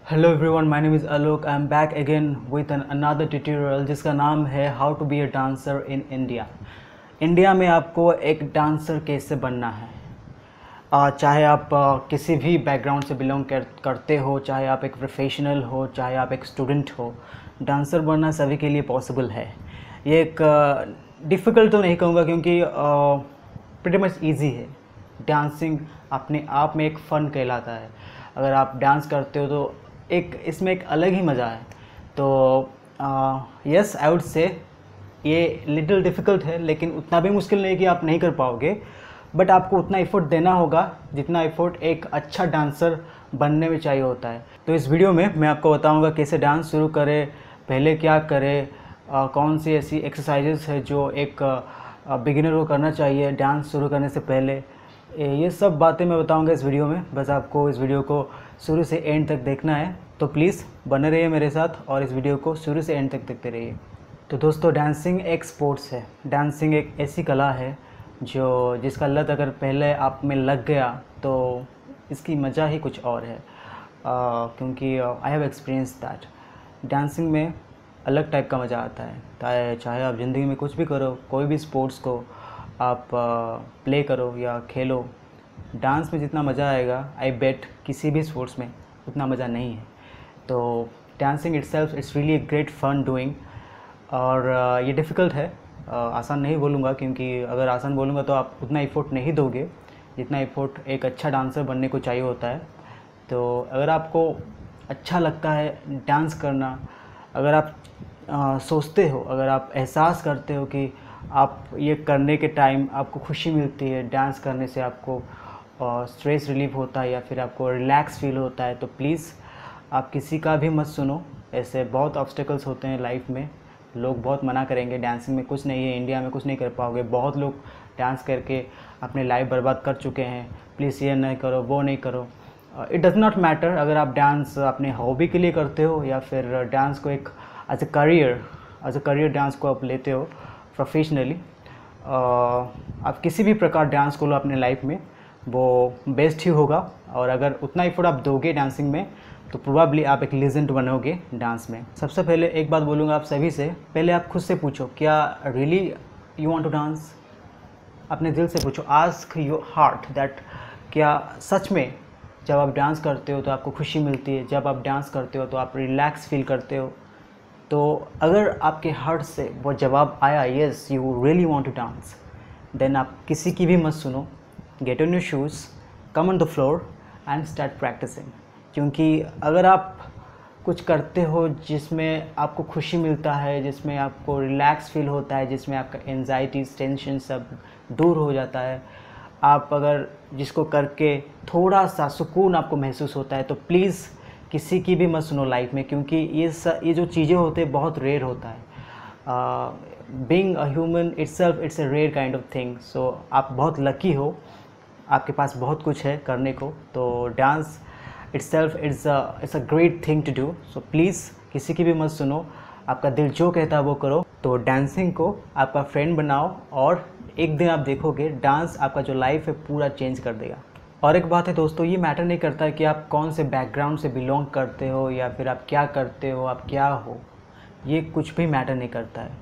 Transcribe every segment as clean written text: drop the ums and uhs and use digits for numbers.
Hello everyone, my name is Alok. I am back again with another tutorial जिसका नाम है how to be a dancer in India. India में आपको एक dancer कैसे बनना है। चाहे आप किसी भी बैकग्राउंड से बिलोंग करते हो, चाहे आप एक प्रोफेशनल हो, चाहे आप एक स्टूडेंट हो, डांसर बनना सभी के लिए पॉसिबल है। ये एक डिफ़िकल्ट तो नहीं कहूँगा क्योंकि प्रीटी मच ईजी है। डांसिंग अपने आप में एक फ़न कहलाता है। अगर आप डांस करते हो तो इसमें एक अलग ही मज़ा है। तो यस, आई वुड से ये लिटिल डिफ़िकल्ट है, लेकिन उतना भी मुश्किल नहीं कि आप नहीं कर पाओगे। बट आपको उतना एफर्ट देना होगा जितना एफर्ट एक अच्छा डांसर बनने में चाहिए होता है। तो इस वीडियो में मैं आपको बताऊंगा कैसे डांस शुरू करें, पहले क्या करें, कौन सी ऐसी एक्सरसाइजेस है जो एक बिगिनर को करना चाहिए डांस शुरू करने से पहले। ये सब बातें मैं बताऊंगा इस वीडियो में। बस आपको इस वीडियो को शुरू से एंड तक देखना है, तो प्लीज़ बने रहिए मेरे साथ और इस वीडियो को शुरू से एंड तक देखते रहिए। तो दोस्तों, डांसिंग एक स्पोर्ट्स है। डांसिंग एक ऐसी कला है जिसका लत अगर पहले आप में लग गया तो इसकी मज़ा ही कुछ और है। क्योंकि I have experience that dancing में अलग टाइप का मज़ा आता है। चाहे आप ज़िंदगी में कुछ भी करो, कोई भी स्पोर्ट्स को आप प्ले करो या खेलो, डांस में जितना मज़ा आएगा आई बेट किसी भी स्पोर्ट्स में उतना मज़ा नहीं है। तो dancing itself it's really a great fun doing. और ये डिफ़िकल्ट है, आसान नहीं बोलूँगा, क्योंकि अगर आसान बोलूँगा तो आप उतना एफर्ट नहीं दोगे जितना एफर्ट एक अच्छा डांसर बनने को चाहिए होता है। तो अगर आपको अच्छा लगता है डांस करना, अगर आप सोचते हो, अगर आप एहसास करते हो कि आप ये करने के टाइम आपको खुशी मिलती है, डांस करने से आपको स्ट्रेस रिलीफ होता है या फिर आपको रिलैक्स फील होता है, तो प्लीज़ आप किसी का भी मत सुनो। ऐसे बहुत ऑब्स्टेकल्स होते हैं लाइफ में, लोग बहुत मना करेंगे, डांसिंग में कुछ नहीं है, इंडिया में कुछ नहीं कर पाओगे। बहुत लोग डांस करके अपनी लाइफ बर्बाद कर चुके हैं। प्लीज़ ये नहीं करो, वो नहीं करो। इट डज़ नॉट मैटर अगर आप डांस अपने हॉबी के लिए करते हो या फिर डांस को एक एज अ करियर डांस को आप लेते हो प्रोफेशनली। आप किसी भी प्रकार डांस को लो अपने लाइफ में, वो बेस्ट ही होगा। और अगर उतना एफर्ट आप दोगे डांसिंग में तो प्रोबेबली आप एक लेजेंड बनोगे डांस में। सबसे पहले एक बात बोलूँगा आप सभी से, पहले आप खुद से पूछो, क्या really you want to dance. अपने दिल से पूछो, आस्क योर हार्ट दैट क्या सच में जब आप डांस करते हो तो आपको खुशी मिलती है, जब आप डांस करते हो तो आप रिलैक्स फील करते हो। तो अगर आपके हार्ट से वो जवाब आया, yes you really want to dance, then आप किसी की भी मत सुनो। Get on your shoes, come on the floor and start practising. क्योंकि अगर आप कुछ करते हो जिसमें आपको खुशी मिलता है, जिसमें आपको रिलैक्स फील होता है, जिसमें आपका एंजाइटीज टेंशन सब दूर हो जाता है, आप अगर जिसको करके थोड़ा सा सुकून आपको महसूस होता है, तो प्लीज़ किसी की भी मत सुनो लाइफ में। क्योंकि ये जो चीज़ें होते हैं बहुत रेयर होता है। Being a human itself it's a rare kind of thing. So आप बहुत लकी हो, आपके पास बहुत कुछ है करने को। तो dance itself it's a great thing to do. So please किसी की भी मत सुनो, आपका दिल जो कहता है वो करो। तो डांसिंग को आपका फ्रेंड बनाओ और एक दिन आप देखोगे डांस आपका जो लाइफ है पूरा चेंज कर देगा। और एक बात है दोस्तों, ये मैटर नहीं करता है कि आप कौन से बैकग्राउंड से बिलोंग करते हो या फिर आप क्या करते हो, आप क्या हो, ये कुछ भी मैटर नहीं करता है।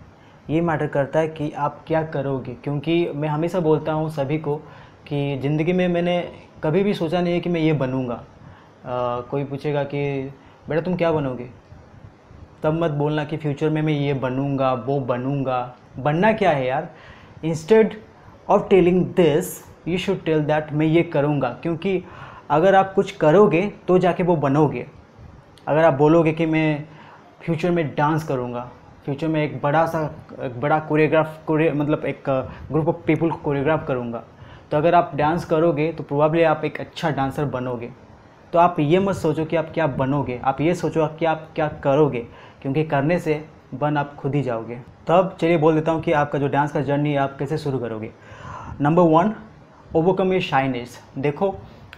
ये मैटर करता है कि आप क्या करोगे। क्योंकि मैं हमेशा बोलता हूँ सभी को कि ज़िंदगी में मैंने कभी भी सोचा नहीं है कि मैं ये बनूँगा। कोई पूछेगा कि बेटा तुम क्या बनोगे, तब मत बोलना कि फ्यूचर में मैं ये बनूँगा वो बनूँगा। बनना क्या है यार, instead of telling this you should tell that मैं ये करूँगा। क्योंकि अगर आप कुछ करोगे तो जाके वो बनोगे। अगर आप बोलोगे कि मैं फ्यूचर में डांस करूँगा, फ्यूचर में एक बड़ा मतलब एक ग्रुप ऑफ पीपल को कोरियोग्राफ करूँगा, तो अगर आप डांस करोगे तो प्रोबेबली आप एक अच्छा डांसर बनोगे। तो आप ये मत सोचो कि आप क्या बनोगे, आप ये सोचो कि आप क्या करोगे। क्योंकि करने से बन आप खुद ही जाओगे। तो अब चलिए बोल देता हूँ कि आपका जो डांस का जर्नी है आप कैसे शुरू करोगे। Number 1, overcome your shyness. देखो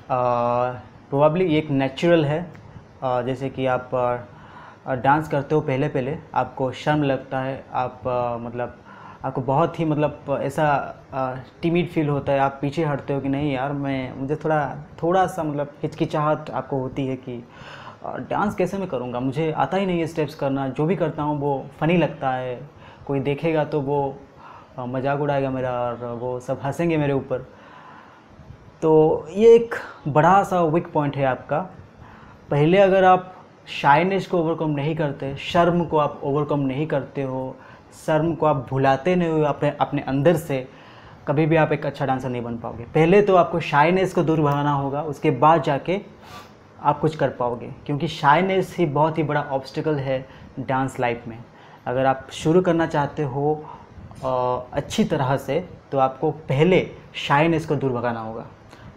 प्रोबेबली ये एक नेचुरल है। जैसे कि आप डांस करते हो, पहले पहले आपको शर्म लगता है, आप मतलब आपको बहुत ही मतलब ऐसा टिमिड फील होता है, आप पीछे हटते हो कि नहीं यार मुझे थोड़ा सा मतलब हिचकिचाहट आपको होती है कि डांस कैसे मैं करूँगा, मुझे आता ही नहीं है स्टेप्स करना, जो भी करता हूँ वो फ़नी लगता है, कोई देखेगा तो वो मजाक उड़ाएगा मेरा और वो सब हंसेंगे मेरे ऊपर। तो ये एक बड़ा सा वीक पॉइंट है आपका। पहले अगर आप शाइनेस को ओवरकम नहीं करते, शर्म को आप ओवरकम नहीं करते हो, शर्म को आप भुलाते नहीं हो अपने अपने अंदर से, कभी भी आप एक अच्छा डांसर नहीं बन पाओगे। पहले तो आपको शाइनेस को दूर भगाना होगा, उसके बाद जाके आप कुछ कर पाओगे, क्योंकि शाइनेस ही बहुत ही बड़ा ऑब्स्टिकल है डांस लाइफ में। अगर आप शुरू करना चाहते हो अच्छी तरह से, तो आपको पहले शाइनेस को दूर भगाना होगा।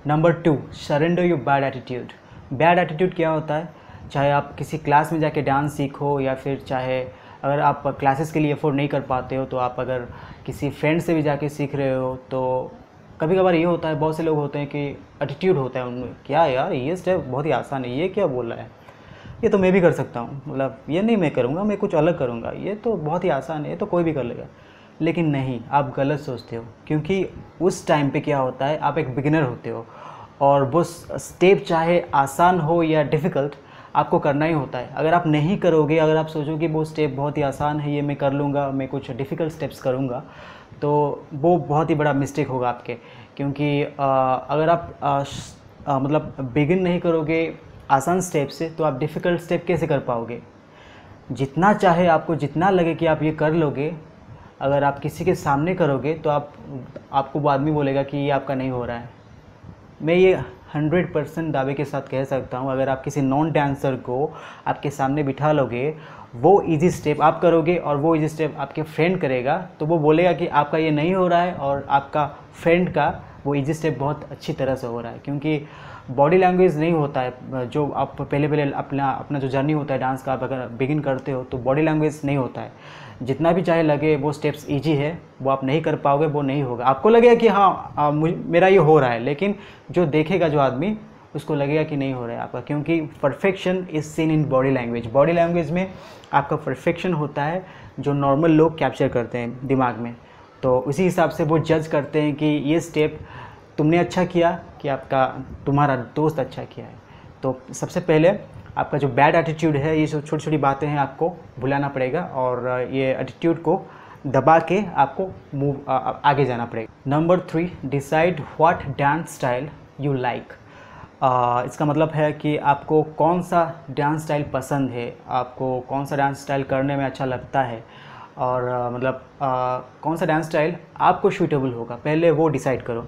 Number 2, surrender your bad attitude. Bad attitude क्या होता है? चाहे आप किसी क्लास में जाके डांस सीखो, या फिर चाहे अगर आप क्लासेस के लिए अफोर्ड नहीं कर पाते हो, तो आप अगर किसी फ्रेंड से भी जाके सीख रहे हो, तो कभी कभार ये होता है, बहुत से लोग होते हैं कि एटीट्यूड होता है उनमें, क्या यार ये स्टेप बहुत ही आसान है, ये क्या बोल रहा है, ये तो मैं भी कर सकता हूँ, मतलब ये नहीं मैं करूँगा, मैं कुछ अलग करूँगा, ये तो बहुत ही आसान है, ये तो कोई भी कर लेगा। लेकिन नहीं, आप गलत सोचते हो, क्योंकि उस टाइम पे क्या होता है, आप एक बिगिनर होते हो और वो स्टेप चाहे आसान हो या डिफ़िकल्ट, आपको करना ही होता है। अगर आप नहीं करोगे, अगर आप सोचोगे वो स्टेप बहुत ही आसान है, ये मैं कर लूँगा, मैं कुछ डिफ़िकल्ट स्टेप्स करूँगा, तो वो बहुत ही बड़ा मिस्टेक होगा आपके। क्योंकि अगर आप मतलब बिगिन नहीं करोगे आसान स्टेप से, तो आप डिफ़िकल्ट स्टेप कैसे कर पाओगे? जितना चाहे आपको जितना लगे कि आप ये कर लोगे, अगर आप किसी के सामने करोगे तो आपको वो आदमी बोलेगा कि ये आपका नहीं हो रहा है। मैं ये 100% दावे के साथ कह सकता हूँ, अगर आप किसी नॉन डांसर को आपके सामने बिठा लोगे, वो इजी स्टेप आप करोगे और वो इजी स्टेप आपके फ्रेंड करेगा, तो वो बोलेगा कि आपका ये नहीं हो रहा है, और आपका फ्रेंड का वो इजी स्टेप बहुत अच्छी तरह से हो रहा है। क्योंकि बॉडी लैंग्वेज नहीं होता है, जो आप पहले अपना जो जर्नी होता है डांस का, आप अगर बिगिन करते हो तो बॉडी लैंग्वेज नहीं होता है। जितना भी चाहे लगे वो स्टेप्स इजी है, वो आप नहीं कर पाओगे, वो नहीं होगा। आपको लगेगा कि हाँ मेरा ये हो रहा है, लेकिन जो देखेगा जो आदमी, उसको लगेगा कि नहीं हो रहा है आपका, क्योंकि perfection is seen in body language. Body language में आपका परफेक्शन होता है, जो नॉर्मल लोग कैप्चर करते हैं दिमाग में। तो उसी हिसाब से वो जज करते हैं कि ये स्टेप तुमने अच्छा किया कि तुम्हारा दोस्त अच्छा किया है। तो सबसे पहले आपका जो बैड एटीट्यूड है, ये जो छोटी छोटी बातें हैं आपको भुलाना पड़ेगा, और ये एटीट्यूड को दबा के आपको आगे जाना पड़ेगा। Number 3, decide what dance style you like. इसका मतलब है कि आपको कौन सा डांस स्टाइल पसंद है, आपको कौन सा डांस स्टाइल करने में अच्छा लगता है, और कौन सा डांस स्टाइल आपको सूटेबल होगा, पहले वो डिसाइड करो।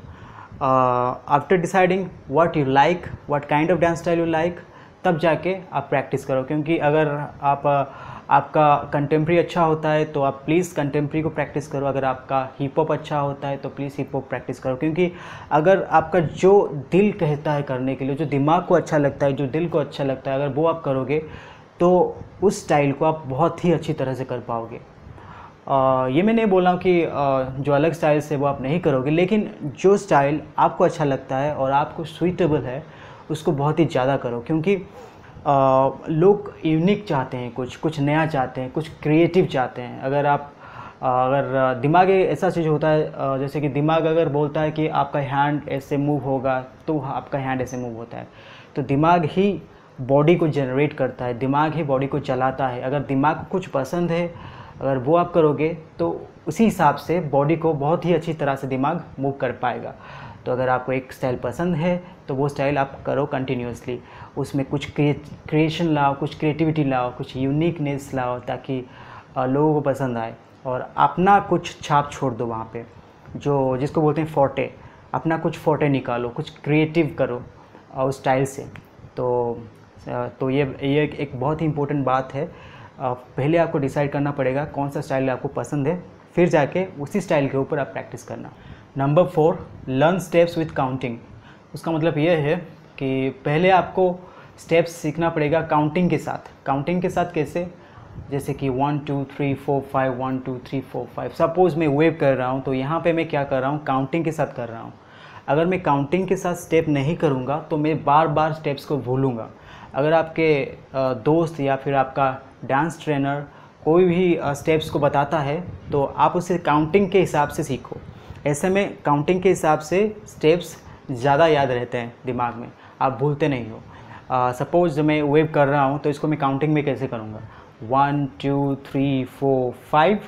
After deciding what you like, what kind of dance style you like, तब जाके आप प्रैक्टिस करो। क्योंकि अगर आपका कंटेम्प्रेरी अच्छा होता है तो आप प्लीज़ कंटेम्प्रेरी को प्रैक्टिस करो, अगर आपका हिप हॉप अच्छा होता है तो प्लीज़ हिप हॉप प्रैक्टिस करो। क्योंकि अगर आपका जो दिल कहता है करने के लिए, जो दिमाग को अच्छा लगता है, जो दिल को अच्छा लगता है, अगर वो आप करोगे तो उस स्टाइल को आप बहुत ही अच्छी तरह से कर पाओगे। ये मैं नहीं बोल रहा हूँ कि जो अलग स्टाइल्स है वो आप नहीं करोगे, लेकिन जो स्टाइल आपको अच्छा लगता है और आपको सूटेबल है, उसको बहुत ही ज़्यादा करो। क्योंकि लोग यूनिक चाहते हैं, कुछ नया चाहते हैं, कुछ क्रिएटिव चाहते हैं। अगर दिमाग ऐसा चीज़ होता है, जैसे कि दिमाग अगर बोलता है कि आपका हैंड ऐसे मूव होगा, तो आपका हैंड ऐसे मूव होता है। तो दिमाग ही बॉडी को जनरेट करता है, दिमाग ही बॉडी को चलाता है। अगर दिमाग को कुछ पसंद है, अगर वो आप करोगे, तो उसी हिसाब से बॉडी को बहुत ही अच्छी तरह से दिमाग मूव कर पाएगा। तो अगर आपको एक स्टाइल पसंद है तो वो स्टाइल आप करो कंटिन्यूसली, उसमें कुछ क्रिएशन लाओ, कुछ क्रिएटिविटी लाओ, कुछ यूनिकनेस लाओ, ताकि लोगों को पसंद आए, और अपना कुछ छाप छोड़ दो वहाँ पे, जो जिसको बोलते हैं फोर्टे। अपना कुछ फोर्टे निकालो, कुछ क्रिएटिव करो उस स्टाइल से। तो ये एक बहुत ही इम्पोर्टेंट बात है। पहले आपको डिसाइड करना पड़ेगा कौन सा स्टाइल आपको पसंद है, फिर जाके उसी स्टाइल के ऊपर आप प्रैक्टिस करना। Number 4, learn steps with counting. उसका मतलब ये है कि पहले आपको स्टेप्स सीखना पड़ेगा काउंटिंग के साथ। काउंटिंग के साथ कैसे? जैसे कि 1 2 3 4 5, 1 2 3 4 5। सपोज़ मैं वेव कर रहा हूँ, तो यहाँ पे मैं क्या कर रहा हूँ, काउंटिंग के साथ कर रहा हूँ। अगर मैं काउंटिंग के साथ स्टेप नहीं करूँगा तो मैं बार बार स्टेप्स को भूलूँगा। अगर आपके दोस्त या फिर आपका डांस ट्रेनर कोई भी स्टेप्स को बताता है, तो आप उसे काउंटिंग के हिसाब से सीखो। ऐसे में काउंटिंग के हिसाब से स्टेप्स ज़्यादा याद रहते हैं दिमाग में, आप भूलते नहीं हो। सपोज मैं वेव कर रहा हूँ तो इसको मैं काउंटिंग में कैसे करूँगा, 1 2 3 4 5,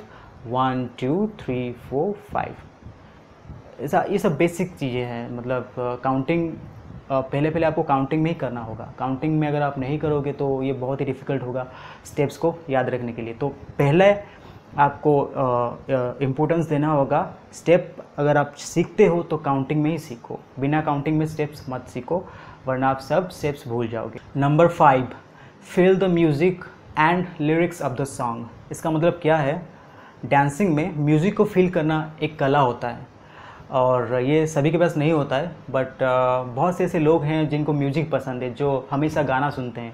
1 2 3 4 5। ऐसा ये सब बेसिक चीज़ें हैं, मतलब काउंटिंग पहले आपको काउंटिंग में ही करना होगा। काउंटिंग में अगर आप नहीं करोगे तो ये बहुत ही डिफ़िकल्ट होगा स्टेप्स को याद रखने के लिए। तो पहले आपको इम्पोर्टेंस देना होगा, स्टेप अगर आप सीखते हो तो काउंटिंग में ही सीखो, बिना काउंटिंग में स्टेप्स मत सीखो वरना आप सब स्टेप्स भूल जाओगे। Number 5, feel the music and lyrics of the song. इसका मतलब क्या है, डांसिंग में म्यूज़िक को फील करना एक कला होता है और ये सभी के पास नहीं होता है, बट बहुत से ऐसे लोग हैं जिनको म्यूज़िक पसंद है, जो हमेशा गाना सुनते हैं।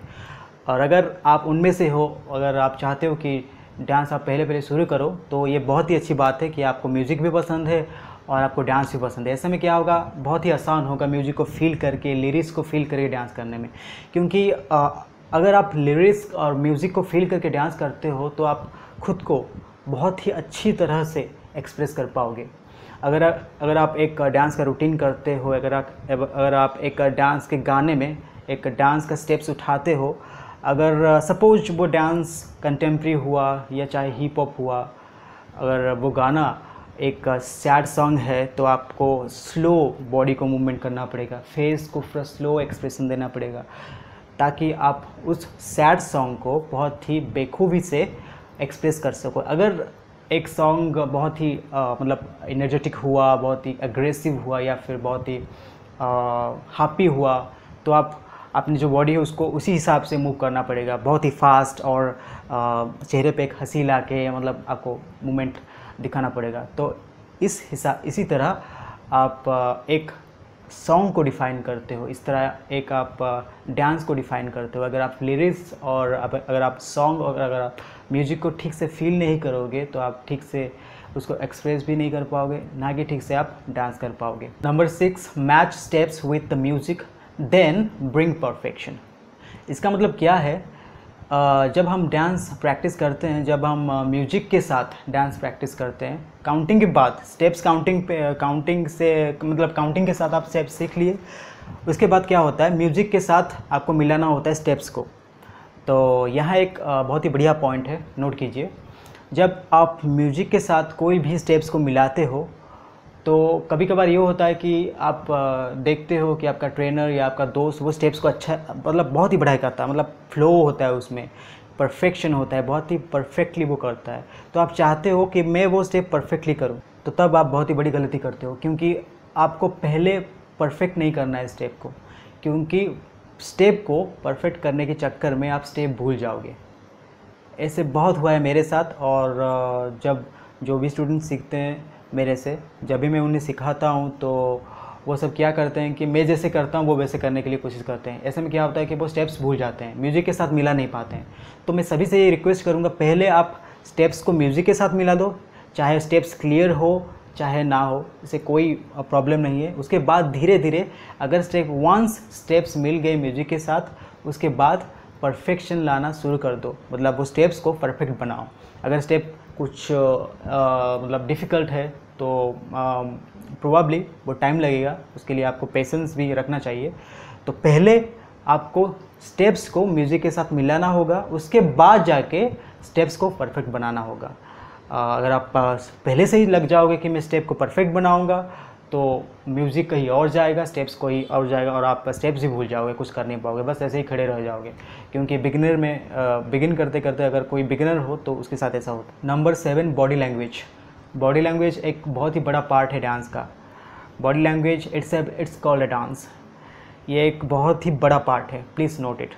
और अगर आप उनमें से हो, अगर आप चाहते हो कि डांस आप पहले शुरू करो, तो ये बहुत ही अच्छी बात है कि आपको म्यूज़िक भी पसंद है और आपको डांस भी पसंद है। ऐसे में क्या होगा, बहुत ही आसान होगा म्यूज़िक को फील करके, लिरिक्स को फील करके डांस करने में। क्योंकि अगर आप लिरिक्स और म्यूज़िक को फील करके डांस करते हो तो आप खुद को बहुत ही अच्छी तरह से एक्सप्रेस कर पाओगे। अगर आप एक डांस का रूटीन करते हो, अगर आप एक डांस के गाने में एक डांस का स्टेप्स उठाते हो, अगर सपोज वो डांस कंटेम्प्रेरी हुआ या चाहे हिप हॉप हुआ, अगर वो गाना एक सैड सॉन्ग है तो आपको स्लो बॉडी को मूवमेंट करना पड़ेगा, फेस को पूरा स्लो एक्सप्रेशन देना पड़ेगा, ताकि आप उस सैड सॉन्ग को बहुत ही बेखूबी से एक्सप्रेस कर सको। अगर एक सॉन्ग बहुत ही मतलब एनर्जेटिक हुआ, बहुत ही एग्रेसिव हुआ या फिर बहुत ही हैप्पी हुआ, तो आप अपनी जो बॉडी है उसको उसी हिसाब से मूव करना पड़ेगा, बहुत ही फास्ट, और चेहरे पे एक हंसी ला के मतलब आपको मूवमेंट दिखाना पड़ेगा। तो इसी तरह आप एक सॉन्ग को डिफ़ाइन करते हो, इस तरह एक आप डांस को डिफ़ाइन करते हो। अगर आप लिरिक्स और अगर आप सॉन्ग और अगर आप म्यूज़िक को ठीक से फील नहीं करोगे तो आप ठीक से उसको एक्सप्रेस भी नहीं कर पाओगे, ना कि ठीक से आप डांस कर पाओगे। Number 6, match steps with the music then bring perfection. इसका मतलब क्या है, जब हम डांस प्रैक्टिस करते हैं, जब हम म्यूजिक के साथ डांस प्रैक्टिस करते हैं, काउंटिंग के बाद स्टेप्स काउंटिंग के साथ आप स्टेप्स सीख लिए, उसके बाद क्या होता है, म्यूजिक के साथ आपको मिलाना होता है स्टेप्स को। तो यहाँ एक बहुत ही बढ़िया पॉइंट है, नोट कीजिए। जब आप म्यूजिक के साथ कोई भी स्टेप्स को मिलाते हो तो कभी कभार ये होता है कि आप देखते हो कि आपका ट्रेनर या आपका दोस्त वो स्टेप्स को अच्छा मतलब बहुत ही बढ़िया करता है, मतलब फ्लो होता है उसमें, परफेक्शन होता है, बहुत ही परफेक्टली वो करता है। तो आप चाहते हो कि मैं वो स्टेप परफेक्टली करूं, तो तब आप बहुत ही बड़ी गलती करते हो, क्योंकि आपको पहले परफेक्ट नहीं करना है स्टेप को, क्योंकि स्टेप को परफेक्ट करने के चक्कर में आप स्टेप भूल जाओगे। ऐसे बहुत हुआ है मेरे साथ, और जब जो भी स्टूडेंट सीखते हैं मेरे से, जब भी मैं उन्हें सिखाता हूँ तो वो सब क्या करते हैं कि मैं जैसे करता हूँ वो वैसे करने के लिए कोशिश करते हैं। ऐसे में क्या होता है कि वो स्टेप्स भूल जाते हैं, म्यूज़िक के साथ मिला नहीं पाते हैं। तो मैं सभी से ये रिक्वेस्ट करूँगा, पहले आप स्टेप्स को म्यूज़िक के साथ मिला दो, चाहे स्टेप्स क्लियर हो चाहे ना हो, इससे कोई प्रॉब्लम नहीं है। उसके बाद धीरे धीरे अगर वंस स्टेप्स मिल गए म्यूज़िक के साथ, उसके बाद परफेक्शन लाना शुरू कर दो, मतलब वो स्टेप्स को परफेक्ट बनाओ। अगर स्टेप कुछ मतलब डिफ़िकल्ट है तो प्रोबेबली वो टाइम लगेगा, उसके लिए आपको पेशेंस भी रखना चाहिए। तो पहले आपको स्टेप्स को म्यूज़िक के साथ मिलाना होगा, उसके बाद जाके स्टेप्स को परफेक्ट बनाना होगा। अगर आप पहले से ही लग जाओगे कि मैं स्टेप को परफेक्ट बनाऊंगा, तो म्यूज़िक कहीं और जाएगा, स्टेप्स कहीं और जाएगा, और आप स्टेप्स ही भूल जाओगे, कुछ कर नहीं पाओगे, बस ऐसे ही खड़े रह जाओगे। क्योंकि बिगिन करते करते अगर कोई बिगिनर हो तो उसके साथ ऐसा होता है। Number 7, body language. Body language एक बहुत ही बड़ा पार्ट है डांस का। Body language it's called a dance. ये एक बहुत ही बड़ा पार्ट है, प्लीज़ नोट इट।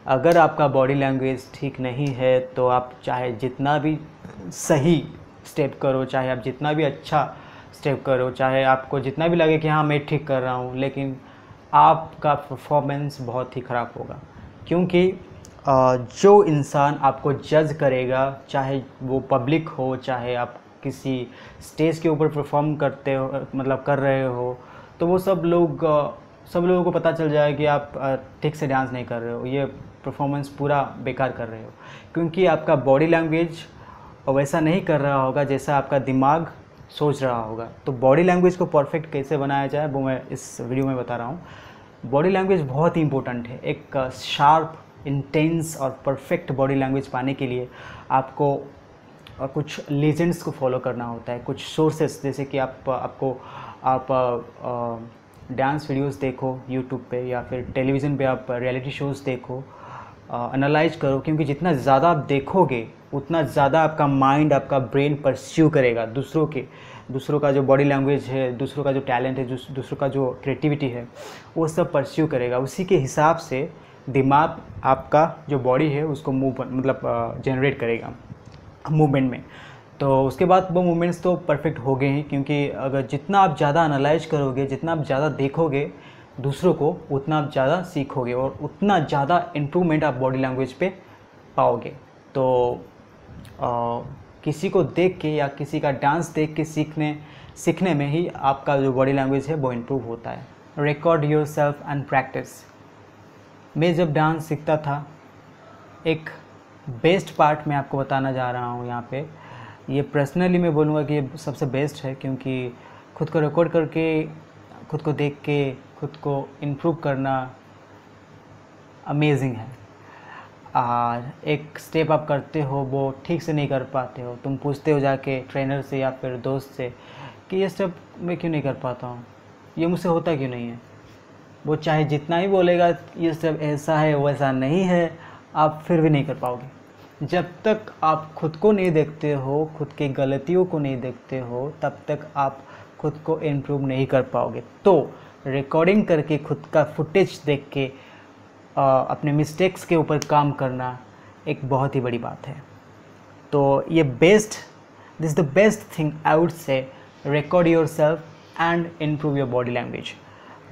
अगर आपका बॉडी लैंग्वेज ठीक नहीं है तो आप चाहे जितना भी सही स्टेप करो, चाहे आप जितना भी अच्छा स्टेप करो, चाहे आपको जितना भी लगे कि हाँ मैं ठीक कर रहा हूँ, लेकिन आपका परफॉर्मेंस बहुत ही ख़राब होगा। क्योंकि जो इंसान आपको जज करेगा, चाहे वो पब्लिक हो, चाहे आप किसी स्टेज के ऊपर परफॉर्म करते हो, मतलब कर रहे हो, तो वो सब लोगों को पता चल जाए कि आप ठीक से डांस नहीं कर रहे हो, ये परफॉर्मेंस पूरा बेकार कर रहे हो। क्योंकि आपका बॉडी लैंग्वेज वैसा नहीं कर रहा होगा जैसा आपका दिमाग सोच रहा होगा। तो बॉडी लैंग्वेज को परफेक्ट कैसे बनाया जाए वो मैं इस वीडियो में बता रहा हूँ। बॉडी लैंग्वेज बहुत ही इंपॉर्टेंट है। एक शार्प, इंटेंस और परफेक्ट बॉडी लैंग्वेज पाने के लिए आपको कुछ लीजेंड्स को फॉलो करना होता है, कुछ सोर्सेस, जैसे कि आप डांस वीडियोस देखो यूट्यूब पे, या फिर टेलीविज़न पे आप रियलिटी शोज़ देखो, एनालाइज करो, क्योंकि जितना ज़्यादा आप देखोगे उतना ज़्यादा आपका माइंड, आपका ब्रेन परस्यू करेगा दूसरों का जो बॉडी लैंग्वेज है, दूसरों का जो टैलेंट है, दूसरों का जो क्रिएटिविटी है, वो सब परस्यू करेगा। उसी के हिसाब से दिमाग आपका जो बॉडी है उसको जनरेट करेगा मूवमेंट में। तो उसके बाद वो मूवमेंट्स तो परफेक्ट हो गए हैं, क्योंकि अगर जितना आप ज़्यादा एनालाइज करोगे, जितना आप ज़्यादा देखोगे दूसरों को, उतना आप ज़्यादा सीखोगे और उतना ज़्यादा इम्प्रूवमेंट आप बॉडी लैंग्वेज पे पाओगे। तो किसी को देख के या किसी का डांस देख के सीखने में ही आपका जो बॉडी लैंग्वेज है वो इम्प्रूव होता है। Record your self and practice. मैं जब डांस सीखता था, एक बेस्ट पार्ट मैं आपको बताना जा रहा हूँ यहाँ पे। ये पर्सनली मैं बोलूँगा कि ये सबसे बेस्ट है, क्योंकि खुद को रिकॉर्ड करके, खुद को देख के, खुद को इम्प्रूव करना अमेजिंग है। और एक स्टेप आप करते हो वो ठीक से नहीं कर पाते हो, तुम पूछते हो जाके ट्रेनर से या फिर दोस्त से कि ये स्टेप मैं क्यों नहीं कर पाता हूँ, ये मुझसे होता क्यों नहीं है। वो चाहे जितना ही बोलेगा ये स्टेप ऐसा है वैसा नहीं है, आप फिर भी नहीं कर पाओगे। जब तक आप खुद को नहीं देखते हो, खुद की गलतियों को नहीं देखते हो, तब तक आप खुद को इम्प्रूव नहीं कर पाओगे। तो रिकॉर्डिंग करके, खुद का फुटेज देख के अपने मिस्टेक्स के ऊपर काम करना एक बहुत ही बड़ी बात है। तो ये this the best thing I would say, record your self and improve your body language.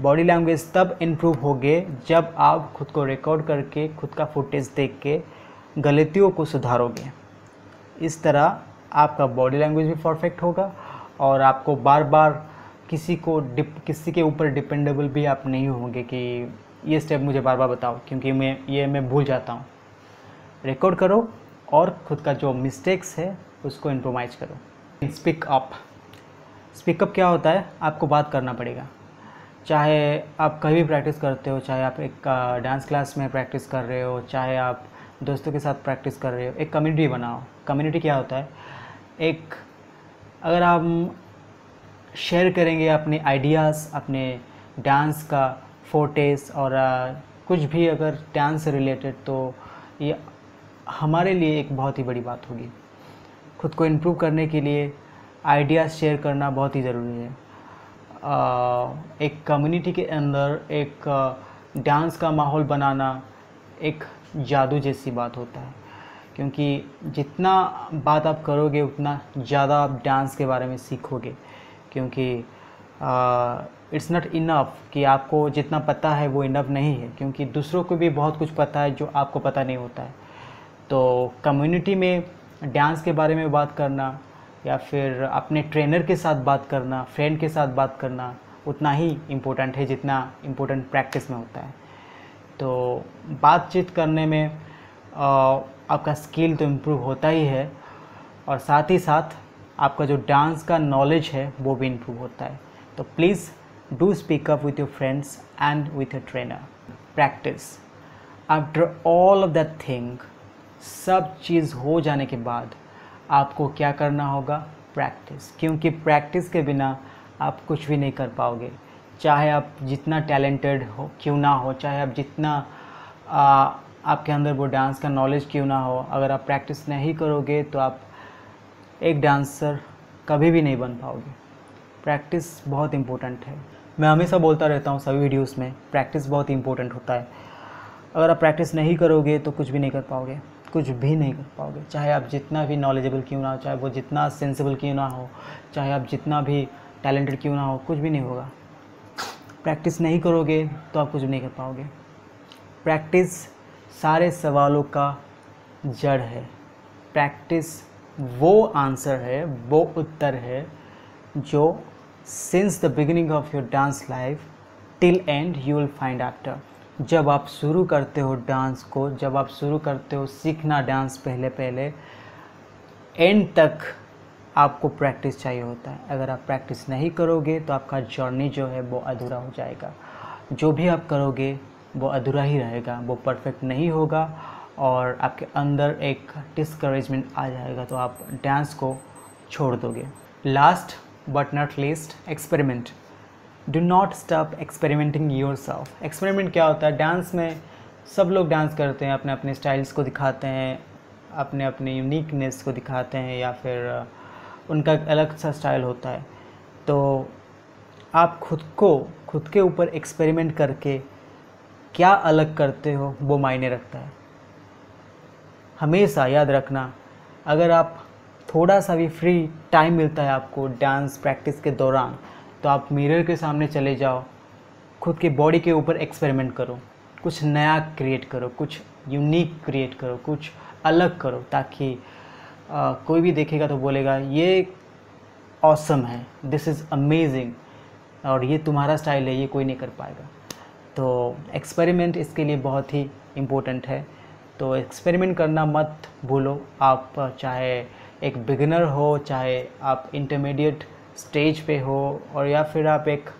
Body language तब इम्प्रूव होगे जब आप खुद को रिकॉर्ड करके, खुद का फुटेज देख के गलतियों को सुधारोगे। इस तरह आपका बॉडी लैंग्वेज भी परफेक्ट होगा और आपको बार बार किसी के ऊपर डिपेंडेबल भी आप नहीं होंगे कि ये स्टेप मुझे बार बार बताओ, क्योंकि मैं भूल जाता हूँ। रिकॉर्ड करो और खुद का जो मिस्टेक्स है उसको इम्प्रोवाइज करो। स्पीकअप क्या होता है? आपको बात करना पड़ेगा। चाहे आप कहीं भी प्रैक्टिस करते हो, चाहे आप एक डांस क्लास में प्रैक्टिस कर रहे हो, चाहे आप दोस्तों के साथ प्रैक्टिस कर रहे हो, एक कम्युनिटी बनाओ। कम्युनिटी क्या होता है? अगर हम शेयर करेंगे अपने आइडियाज़, अपने डांस का फोटेज और कुछ भी अगर डांस से रिलेटेड, तो ये हमारे लिए एक बहुत ही बड़ी बात होगी। खुद को इम्प्रूव करने के लिए आइडियाज़ शेयर करना बहुत ही ज़रूरी है। एक कम्युनिटी के अंदर एक डांस का माहौल बनाना एक जादू जैसी बात होता है, क्योंकि जितना बात आप करोगे उतना ज़्यादा आप डांस के बारे में सीखोगे। क्योंकि इट्स नॉट इनफ कि आपको जितना पता है वो इनफ नहीं है, क्योंकि दूसरों को भी बहुत कुछ पता है जो आपको पता नहीं होता है। तो कम्युनिटी में डांस के बारे में बात करना या फिर अपने ट्रेनर के साथ बात करना, फ्रेंड के साथ बात करना उतना ही इम्पोर्टेंट है जितना इम्पोर्टेंट प्रैक्टिस में होता है। तो बातचीत करने में आपका स्किल तो इम्प्रूव होता ही है, और साथ ही साथ आपका जो डांस का नॉलेज है वो भी इम्प्रूव होता है। तो please do speak up with your friends and with your trainer. Practice. After all of that thing, सब चीज़ हो जाने के बाद आपको क्या करना होगा? प्रैक्टिस। क्योंकि प्रैक्टिस के बिना आप कुछ भी नहीं कर पाओगे। चाहे आप जितना टैलेंटेड हो क्यों ना हो, चाहे आप जितना आपके अंदर वो डांस का नॉलेज क्यों ना हो, अगर आप प्रैक्टिस नहीं करोगे तो आप एक डांसर कभी भी नहीं बन पाओगे। प्रैक्टिस बहुत इम्पोर्टेंट है। मैं हमेशा बोलता रहता हूँ सभी वीडियोस में, प्रैक्टिस बहुत इम्पोर्टेंट होता है। अगर आप प्रैक्टिस नहीं करोगे तो कुछ भी नहीं कर पाओगे, कुछ भी नहीं कर पाओगे। चाहे आप जितना भी नॉलेजेबल क्यों ना हो, चाहे वो जितना सेंसिबल क्यों ना हो, चाहे आप जितना भी टैलेंटेड क्यों ना हो, कुछ भी नहीं होगा। प्रैक्टिस नहीं करोगे तो आप कुछ भी नहीं कर पाओगे। प्रैक्टिस सारे सवालों का जड़ है। प्रैक्टिस वो आंसर है, वो उत्तर है जो since the beginning of your dance life till and you will find after. जब आप शुरू करते हो डांस को, जब आप शुरू करते हो सीखना डांस, पहले एंड तक आपको प्रैक्टिस चाहिए होता है। अगर आप प्रैक्टिस नहीं करोगे तो आपका जर्नी जो है वो अधूरा हो जाएगा। जो भी आप करोगे वो अधूरा ही रहेगा, वो परफेक्ट नहीं होगा और आपके अंदर एक डिस्करेजमेंट आ जाएगा, तो आप डांस को छोड़ दोगे। Last but not least, experiment. Do not stop experimenting yourself. Experiment क्या होता है? डांस में सब लोग डांस करते हैं, अपने अपने स्टाइल्स को दिखाते हैं, अपने अपने यूनिकनेस को दिखाते हैं, या फिर उनका अलग सा स्टाइल होता है। तो आप खुद के ऊपर एक्सपेरिमेंट करके क्या अलग करते हो वो मायने रखता है। हमेशा याद रखना, अगर आप थोड़ा सा भी फ्री टाइम मिलता है आपको डांस प्रैक्टिस के दौरान, तो आप मिरर के सामने चले जाओ, खुद के बॉडी के ऊपर एक्सपेरिमेंट करो, कुछ नया क्रिएट करो, कुछ यूनिक क्रिएट करो, कुछ अलग करो, ताकि कोई भी देखेगा तो बोलेगा ये ऑसम है, दिस इज़ अमेजिंग, और ये तुम्हारा स्टाइल है, ये कोई नहीं कर पाएगा। तो एक्सपेरिमेंट इसके लिए बहुत ही इम्पोर्टेंट है। तो एक्सपेरिमेंट करना मत भूलो। आप चाहे एक बिगिनर हो, चाहे आप इंटरमीडिएट स्टेज पे हो, और या फिर आप एक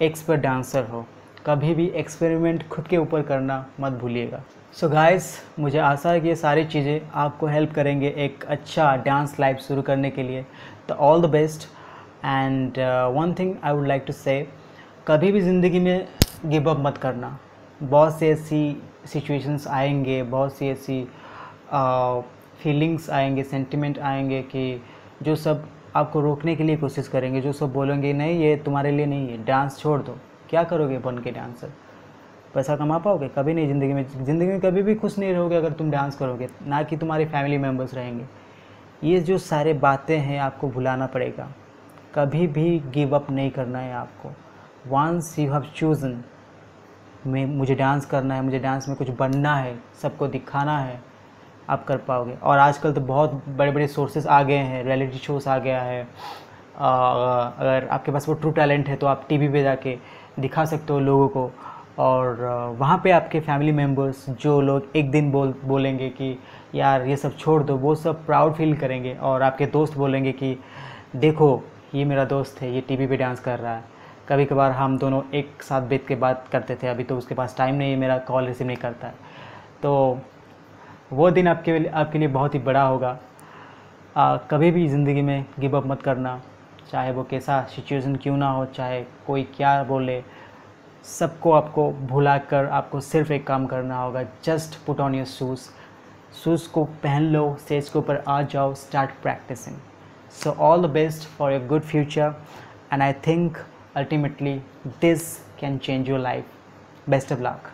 एक्सपर्ट डांसर हो, कभी भी एक्सपेरिमेंट खुद के ऊपर करना मत भूलिएगा। सो गाइस, मुझे आशा है कि ये सारी चीज़ें आपको हेल्प करेंगे एक अच्छा डांस लाइफ शुरू करने के लिए। तो all the best. And one thing I would like to say, कभी भी ज़िंदगी में गिव अप मत करना। बहुत सी ऐसी सिचुएशंस आएंगे, बहुत सी ऐसी फीलिंग्स आएंगे, सेंटिमेंट आएंगे कि जो सब आपको रोकने के लिए कोशिश करेंगे, जो सब बोलेंगे नहीं ये तुम्हारे लिए नहीं है, डांस छोड़ दो। क्या करोगे बन के डांसर? पैसा कमा पाओगे? कभी नहीं। ज़िंदगी में कभी भी खुश नहीं रहोगे अगर तुम डांस करोगे, ना कि तुम्हारे फैमिली मेम्बर्स रहेंगे। ये जो सारे बातें हैं आपको भुलाना पड़ेगा। कभी भी गिव अप नहीं करना है आपको। वंस यू हैव चूज़न मुझे डांस करना है, मुझे डांस में कुछ बनना है, सबको दिखाना है, आप कर पाओगे। और आजकल तो बहुत बड़े बड़े सोर्सेज आ गए हैं, रियलिटी शोज़ आ गया है। अगर आपके पास वो ट्रू टैलेंट है तो आप टीवी पे जाके दिखा सकते हो लोगों को, और वहाँ पे आपके फैमिली मेम्बर्स जो लोग एक दिन बोलेंगे कि यार ये सब छोड़ दो, वो सब प्राउड फील करेंगे। और आपके दोस्त बोलेंगे कि देखो ये मेरा दोस्त है, ये टीवी पे डांस कर रहा है। कभी कभार हम दोनों एक साथ बैठ के बात करते थे, अभी तो उसके पास टाइम नहीं है, मेरा कॉल रिसीव नहीं करता है। तो वो दिन आपके लिए बहुत ही बड़ा होगा। कभी भी ज़िंदगी में गिव अप मत करना, चाहे वो कैसा सिचुएशन क्यों ना हो, चाहे कोई क्या बोले, सबको आपको भुलाकर आपको सिर्फ एक काम करना होगा, just put on your shoes को पहन लो, स्टेज के ऊपर आ जाओ, start practising. So all the best for your good future, and I think ultimately this can change your life. Best of luck.